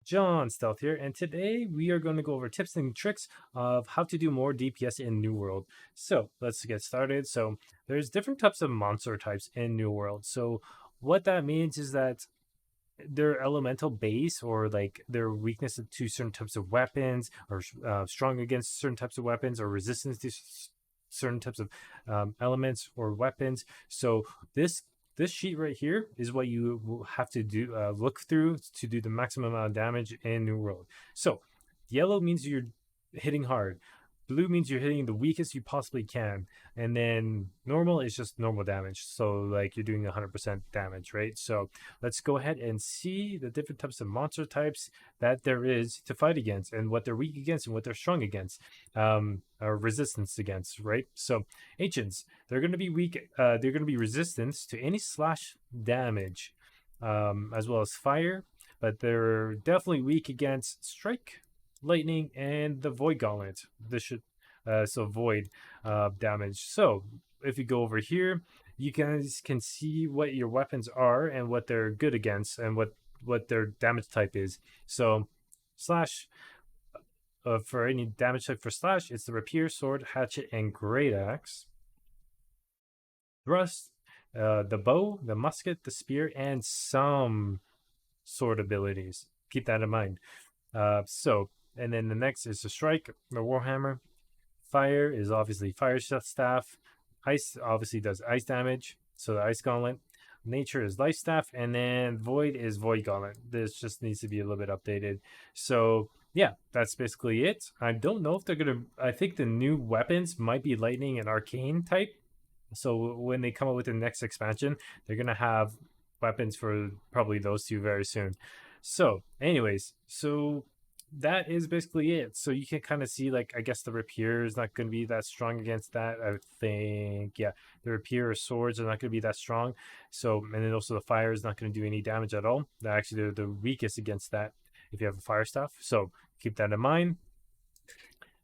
Jonstealth here, and today we are going to go over tips and tricks of how to do more DPS in New World. So let's get started. So there's different types of monster types in New World. So what that means is that their elemental base or like their weakness to certain types of weapons or strong against certain types of weapons or resistance to certain types of elements or weapons. So this sheet right here is what you will have to do look through to do the maximum amount of damage in New World. So yellow means you're hitting hard. Blue means you're hitting the weakest you possibly can. And then normal is just normal damage. So like you're doing 100% damage, right? So let's go ahead and see the different types of monster types that there is to fight against and what they're weak against and what they're strong against, or resistance against, right? So ancients, they're going to be weak. They're going to be resistant to any slash damage, as well as fire, but they're definitely weak against strike, lightning, and the void gauntlet. This should so void damage. So if you go over here, you guys can see what your weapons are and what they're good against and what their damage type is. So slash, for any damage type for slash, it's the rapier, sword, hatchet, and great axe. Thrust, the bow, the musket, the spear, and some sword abilities. Keep that in mind. And then the next is the strike, the warhammer. Fire is obviously fire staff. Ice obviously does ice damage, so the ice gauntlet. Nature is life staff, and then void is void gauntlet. This just needs to be a little bit updated. So yeah, that's basically it. I don't know if they're gonna. I think the new weapons might be lightning and arcane type. So when they come up with the next expansion, they're gonna have weapons for probably those two very soon. So anyways, so that is basically it. So you can kind of see, like, I guess the rapier is not going to be that strong against that. I think, yeah, the rapier or swords are not going to be that strong. So, and then also the fire is not going to do any damage at all. They're actually the weakest against that if you have a fire staff. So keep that in mind.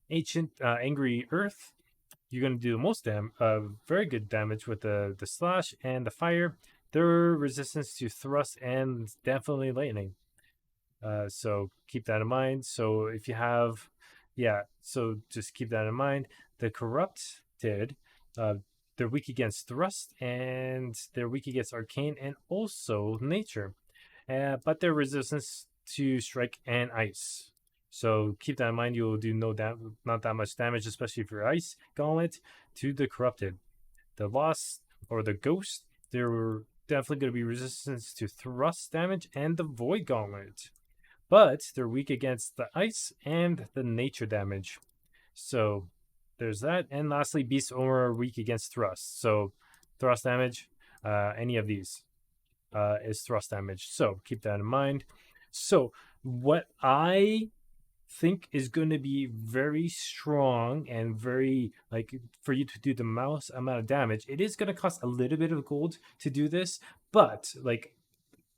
Ancient angry earth, you're going to do the most very good damage with the slash and the fire. Their resistance to thrust and definitely lightning. So keep that in mind. So if you have, yeah, so just keep that in mind. The corrupted, they're weak against thrust and they're weak against arcane and also nature, but their resistance to strike and ice. So keep that in mind. You'll do not that much damage, especially if you're ice gauntlet to the corrupted. The lost or the ghost, they're definitely going to be resistance to thrust damage and the void gauntlet, but they're weak against the ice and the nature damage. So there's that. And lastly, beast owner are weak against thrust. So thrust damage, any of these is thrust damage. So keep that in mind. So what I think is going to be very strong and very, like, for you to do the most amount of damage, it is going to cost a little bit of gold to do this, but like,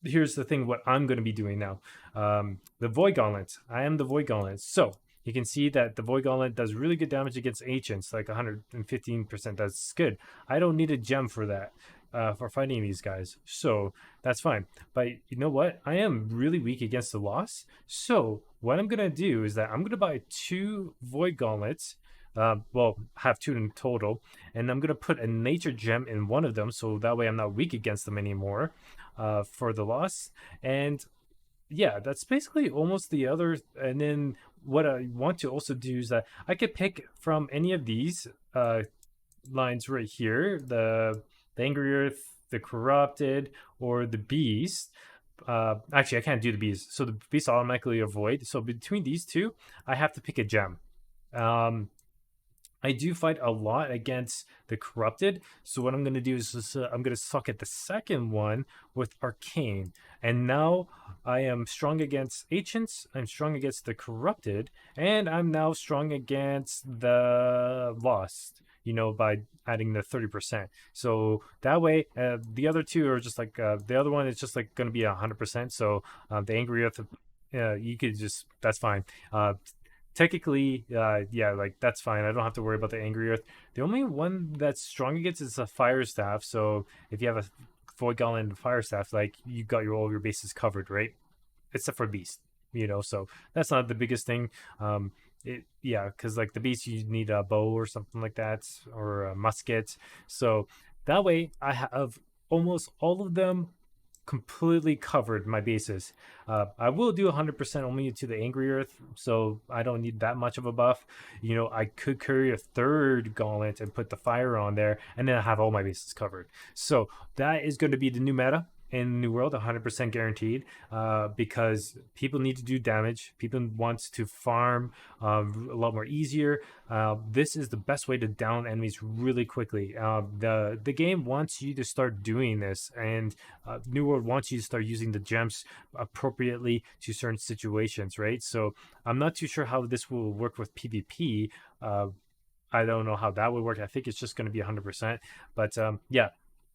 here's the thing, what I'm going to be doing now. The Void Gauntlet. I am the Void Gauntlet. So you can see that the Void Gauntlet does really good damage against ancients, like 115%. That's good. I don't need a gem for that, for fighting these guys. So that's fine. But you know what? I am really weak against the loss. So what I'm going to do is that I'm going to buy 2 Void Gauntlets. Well, have 2 in total, and I'm gonna put a nature gem in one of them, so that way I'm not weak against them anymore, for the loss. And yeah, that's basically almost the other. And then what I want to also do is that I could pick from any of these lines right here, the angry earth, the corrupted, or the beast. Actually, I can't do the beast, so the beast automatically avoid. So between these two, I have to pick a gem. I do fight a lot against the corrupted, so what I'm going to do is just, I'm going to suck at the second one with arcane, and now I am strong against ancients, I'm strong against the corrupted, and I'm now strong against the lost, you know, by adding the 30%. So that way, the other two are just like, the other one is just like going to be 100%. So the angry earth, you could just, that's fine. Technically, yeah, like that's fine. I don't have to worry about the angry earth. The only one that's strong against is a fire staff. So if you have a void gauntlet and fire staff, like you got all your bases covered, right? Except for beast. So that's not the biggest thing. Yeah, because like the beast, you need a bow or something like that, or a musket. So that way I have almost all of them completely covered my bases. I will do 100% only to the Angry Earth, so I don't need that much of a buff. I could carry a third Gauntlet and put the fire on there, and then I have all my bases covered. So that is going to be the new meta in the new world, 100% guaranteed, because people need to do damage. People want to farm a lot more easier. This is the best way to down enemies really quickly. The game wants you to start doing this, and New World wants you to start using the gems appropriately to certain situations, right? So I'm not too sure how this will work with PvP. I don't know how that would work. I think it's just going to be 100%. But yeah,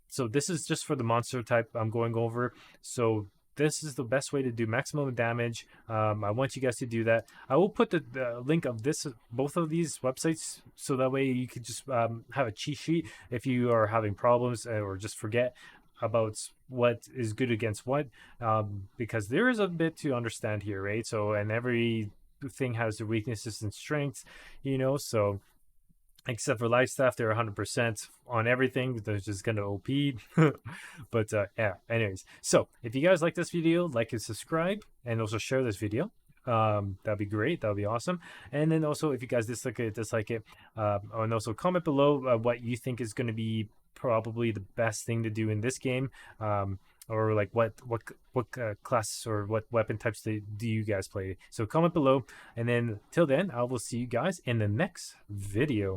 so this is just for the monster type I'm going over. So this is the best way to do maximum damage. I want you guys to do that. I will put the link of both of these websites, so that way you could just have a cheat sheet if you are having problems or just forget about what is good against what, because there is a bit to understand here, right? So, and every thing has their weaknesses and strengths, so except for life staff, they're 100% on everything. They're just gonna OP. But yeah, anyways, so if you guys like this video, like and subscribe, and also share this video. That'd be great. That'd be awesome. And then also, if you guys dislike it, and also comment below what you think is going to be probably the best thing to do in this game, or like what classes or what weapon types do you guys play. So comment below, and then till then, I will see you guys in the next video.